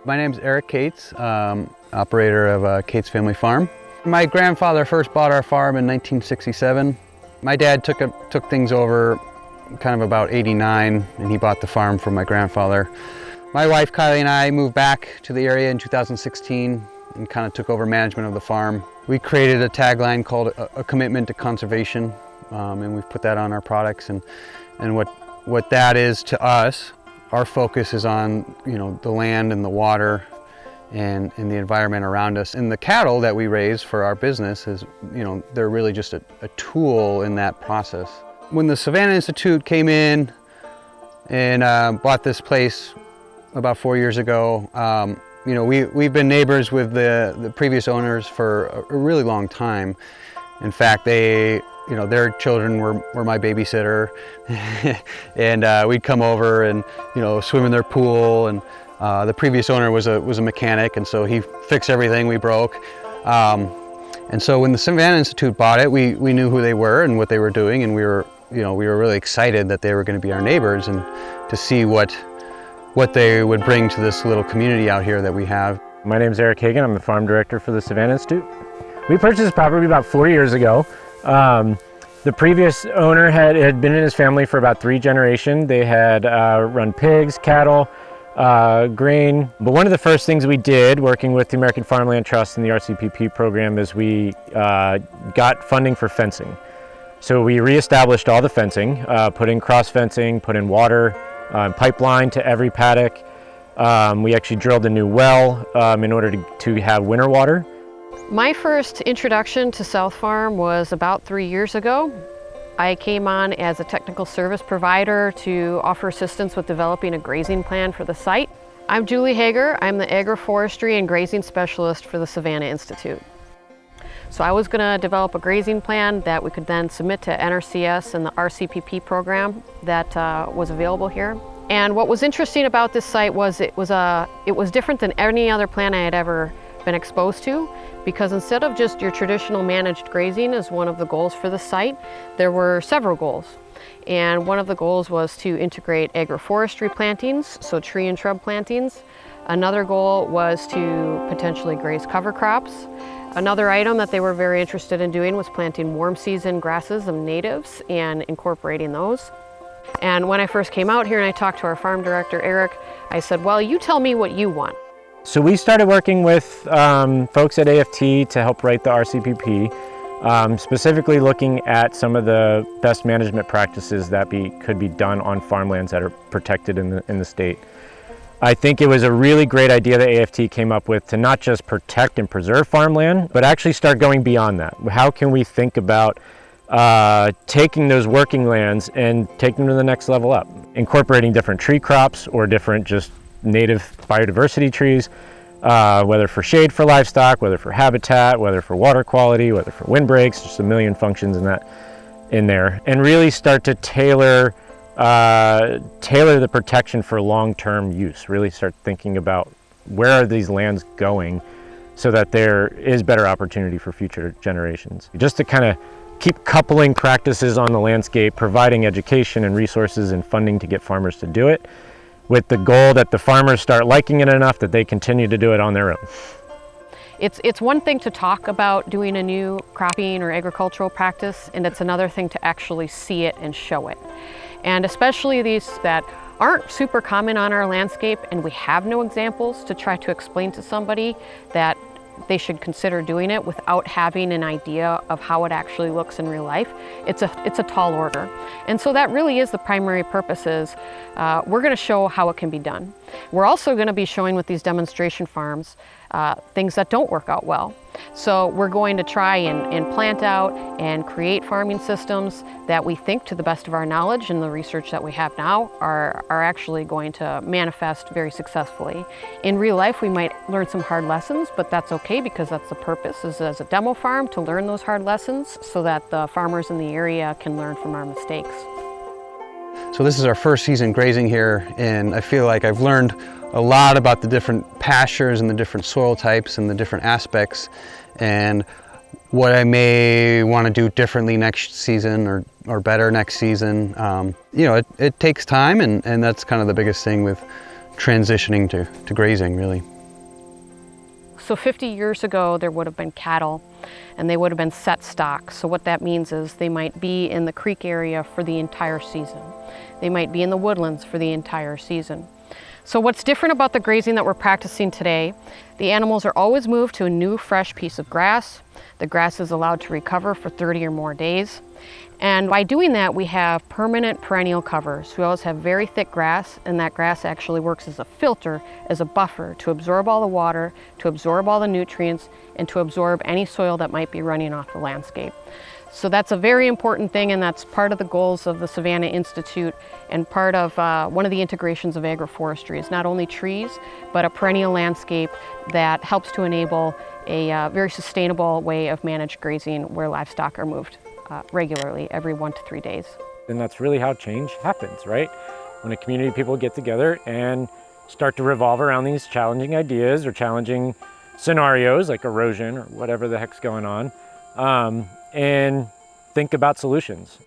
My name's Eric Cates, operator of Cates Family Farm. My grandfather first bought our farm in 1967. My dad took things over kind of about 89, and he bought the farm from my grandfather. My wife Kylie and I moved back to the area in 2016 and kind of took over management of the farm. We created a tagline called a commitment to conservation, and we've put that on our products. And what that is to us, our focus is on the land and the water and the environment around us. And the cattle that we raise for our business is, they're really just a tool in that process. When the Savanna Institute came in and bought this place about 4 years ago, we've been neighbors with the previous owners for a really long time. In fact, their children were my babysitter, and we'd come over and swim in their pool. And the previous owner was a mechanic, and so he fixed everything we broke. And so when the Savanna Institute bought it, we knew who they were and what they were doing, and we were really excited that they were going to be our neighbors and to see what they would bring to this little community out here that we have. My name is Eric Hagan. I'm the farm director for the Savanna Institute. We purchased this property about 4 years ago. The previous owner had been in his family for about 3 generations. They had run pigs, cattle, grain. But one of the first things we did working with the American Farmland Trust and the RCPP program is we got funding for fencing. So we reestablished all the fencing, put in cross fencing, put in water, pipeline to every paddock. We actually drilled a new well in order to have winter water. My first introduction to South Farm was about 3 years ago. I came on as a technical service provider to offer assistance with developing a grazing plan for the site. I'm Julie Hager. I'm the Agroforestry and Grazing Specialist for the Savanna Institute. So I was going to develop a grazing plan that we could then submit to NRCS and the RCPP program that was available here. And what was interesting about this site was it was different than any other plan I had ever been exposed to, because instead of just your traditional managed grazing as one of the goals for the site, there were several goals. And one of the goals was to integrate agroforestry plantings, so tree and shrub plantings. Another goal was to potentially graze cover crops. Another item that they were very interested in doing was planting warm season grasses of natives and incorporating those. And when I first came out here and I talked to our farm director, Eric, I said, well, you tell me what you want. So we started working with folks at AFT to help write the RCPP, specifically looking at some of the best management practices that could be done on farmlands that are protected in the state. I think it was a really great idea that AFT came up with to not just protect and preserve farmland, but actually start going beyond that. How can we think about taking those working lands and taking them to the next level up? Incorporating different tree crops or different just native biodiversity trees, whether for shade for livestock, whether for habitat, whether for water quality, whether for windbreaks, just a million functions in there, and really start to tailor the protection for long-term use. Really start thinking about where are these lands going so that there is better opportunity for future generations. Just to kind of keep coupling practices on the landscape, providing education and resources and funding to get farmers to do it, with the goal that the farmers start liking it enough that they continue to do it on their own. It's one thing to talk about doing a new cropping or agricultural practice, and it's another thing to actually see it and show it. And especially these that aren't super common on our landscape and we have no examples, to try to explain to somebody that they should consider doing it without having an idea of how it actually looks in real life. It's a tall order. And so that really is the primary purpose is we're going to show how it can be done. We're also going to be showing with these demonstration farms things that don't work out well. So we're going to try and plant out and create farming systems that we think, to the best of our knowledge and the research that we have now, are actually going to manifest very successfully. In real life, we might learn some hard lessons, but that's okay, because that's the purpose, is as a demo farm to learn those hard lessons so that the farmers in the area can learn from our mistakes. So this is our first season grazing here, and I feel like I've learned a lot about the different pastures and the different soil types and the different aspects, and what I may want to do differently next season or better next season. It takes time, and that's kind of the biggest thing with transitioning to grazing, really. So 50 years ago, there would have been cattle and they would have been set stock. So what that means is they might be in the creek area for the entire season. They might be in the woodlands for the entire season. So what's different about the grazing that we're practicing today, the animals are always moved to a new fresh piece of grass. The grass is allowed to recover for 30 or more days. And by doing that, we have permanent perennial covers. We always have very thick grass, and that grass actually works as a filter, as a buffer to absorb all the water, to absorb all the nutrients, and to absorb any soil that might be running off the landscape. So that's a very important thing, and that's part of the goals of the Savanna Institute and part of one of the integrations of agroforestry is not only trees, but a perennial landscape that helps to enable a very sustainable way of managed grazing where livestock are moved regularly every 1 to 3 days. And that's really how change happens, right? When a community of people get together and start to revolve around these challenging ideas or challenging scenarios like erosion or whatever the heck's going on, and think about solutions.